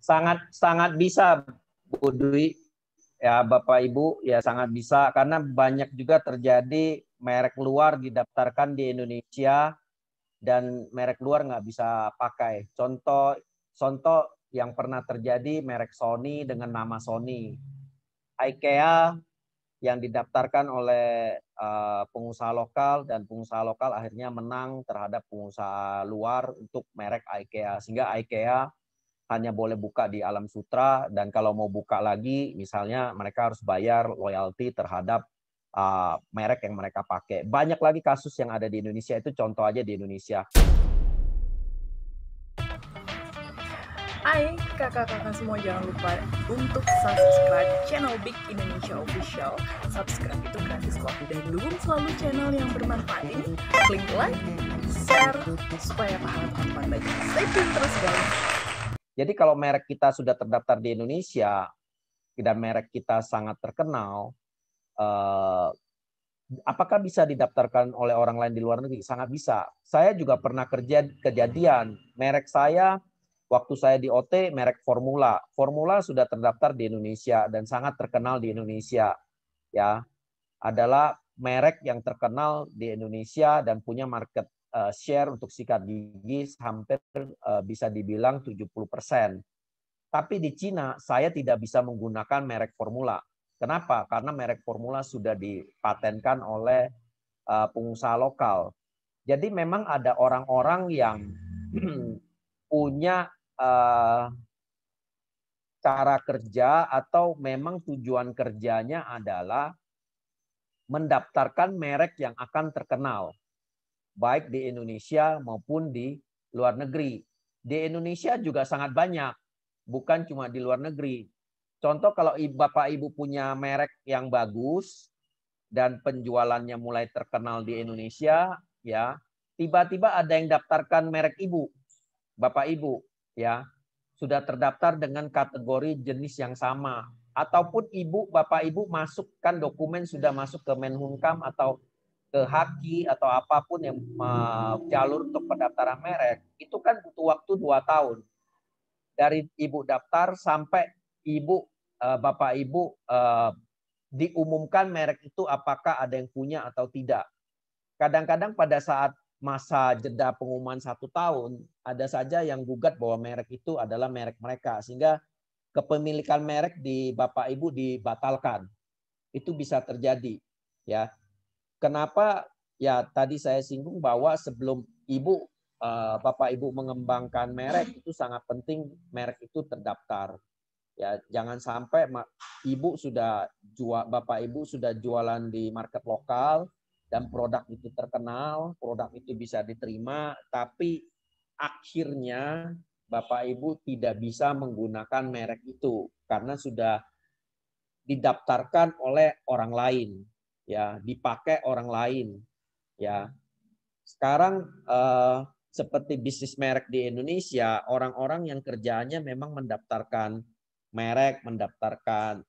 Sangat sangat bisa, Bu Dwi, ya Bapak Ibu, ya sangat bisa karena banyak juga terjadi merek luar didaftarkan di Indonesia dan merek luar nggak bisa pakai. Contoh contoh yang pernah terjadi merek Sony dengan nama Sony. IKEA yang didaftarkan oleh pengusaha lokal dan pengusaha lokal akhirnya menang terhadap pengusaha luar untuk merek IKEA. Sehingga IKEA hanya boleh buka di Alam Sutra dan kalau mau buka lagi misalnya mereka harus bayar royalti terhadap merek yang mereka pakai. Banyak lagi kasus yang ada di Indonesia, itu contoh aja di Indonesia. Hai kakak-kakak semua, jangan lupa untuk subscribe channel Big Indonesia Official. Subscribe itu gratis kok, dan dukung selalu channel yang bermanfaat ini. Klik like, share, supaya pahala tanpa lagi. Stay tune terus guys. Jadi kalau merek kita sudah terdaftar di Indonesia dan merek kita sangat terkenal, apakah bisa didaftarkan oleh orang lain di luar negeri? Sangat bisa. Saya juga pernah kejadian merek saya waktu saya di OT, merek Formula. Formula sudah terdaftar di Indonesia dan sangat terkenal di Indonesia. Ya, adalah merek yang terkenal di Indonesia dan punya market share untuk sikat gigi hampir bisa dibilang 70%. Tapi di Cina saya tidak bisa menggunakan merek Formula. Kenapa? Karena merek Formula sudah dipatenkan oleh pengusaha lokal. Jadi memang ada orang-orang yang punya cara kerja atau memang tujuan kerjanya adalah mendaftarkan merek yang akan terkenal, baik di Indonesia maupun di luar negeri. Di Indonesia juga sangat banyak, bukan cuma di luar negeri. Contoh kalau Bapak Ibu punya merek yang bagus dan penjualannya mulai terkenal di Indonesia, ya, tiba-tiba ada yang daftarkan merek Ibu, Bapak Ibu, ya, sudah terdaftar dengan kategori jenis yang sama. Ataupun Ibu, Bapak Ibu masukkan dokumen sudah masuk ke Menhumkam atau ke Haki atau apapun yang jalur untuk pendaftaran merek, itu kan butuh waktu 2 tahun. Dari Ibu daftar sampai Ibu, Bapak Ibu diumumkan merek itu apakah ada yang punya atau tidak. Kadang-kadang pada saat masa jeda pengumuman 1 tahun, ada saja yang gugat bahwa merek itu adalah merek mereka, sehingga kepemilikan merek di Bapak Ibu dibatalkan. Itu bisa terjadi, ya. Kenapa? Ya tadi saya singgung bahwa sebelum Ibu, Bapak Ibu mengembangkan merek, itu sangat penting merek itu terdaftar. Ya, jangan sampai Ibu sudah Bapak Ibu sudah jualan di market lokal dan produk itu terkenal, produk itu bisa diterima, tapi akhirnya Bapak Ibu tidak bisa menggunakan merek itu karena sudah didaftarkan oleh orang lain, ya, dipakai orang lain, ya. Sekarang seperti bisnis merek di Indonesia, orang-orang yang kerjaannya memang mendaftarkan merek, mendaftarkan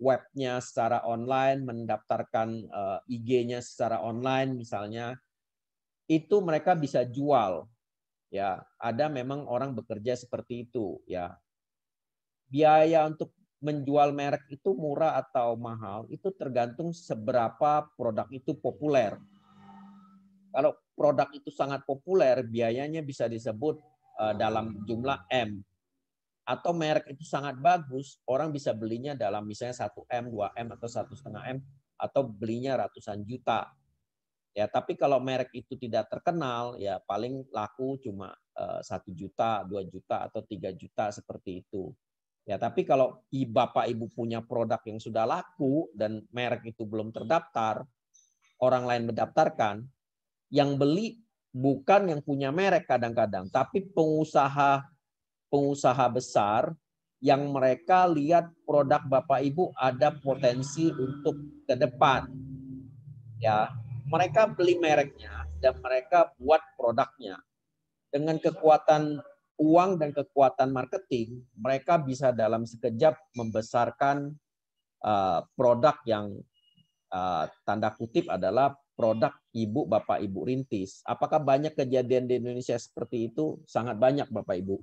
webnya secara online, mendaftarkan IG-nya secara online misalnya, itu mereka bisa jual. Ya, ada memang orang bekerja seperti itu. Ya, biaya untuk menjual merek itu murah atau mahal itu tergantung seberapa produk itu populer. Kalau produk itu sangat populer, biayanya bisa disebut dalam jumlah M. Atau merek itu sangat bagus, orang bisa belinya dalam misalnya 1M, 2M, atau 1,5M, atau belinya ratusan juta. Ya, tapi kalau merek itu tidak terkenal, ya paling laku cuma 1 juta, 2 juta, atau 3 juta seperti itu. Ya, tapi kalau Bapak Ibu punya produk yang sudah laku dan merek itu belum terdaftar, orang lain mendaftarkan, yang beli bukan yang punya merek kadang-kadang, tapi pengusaha besar yang mereka lihat produk Bapak Ibu ada potensi untuk ke depan. Ya, mereka beli mereknya dan mereka buat produknya. Dengan kekuatan uang dan kekuatan marketing, mereka bisa dalam sekejap membesarkan produk yang tanda kutip adalah produk Ibu Bapak Ibu rintis. Apakah banyak kejadian di Indonesia seperti itu? Sangat banyak Bapak Ibu.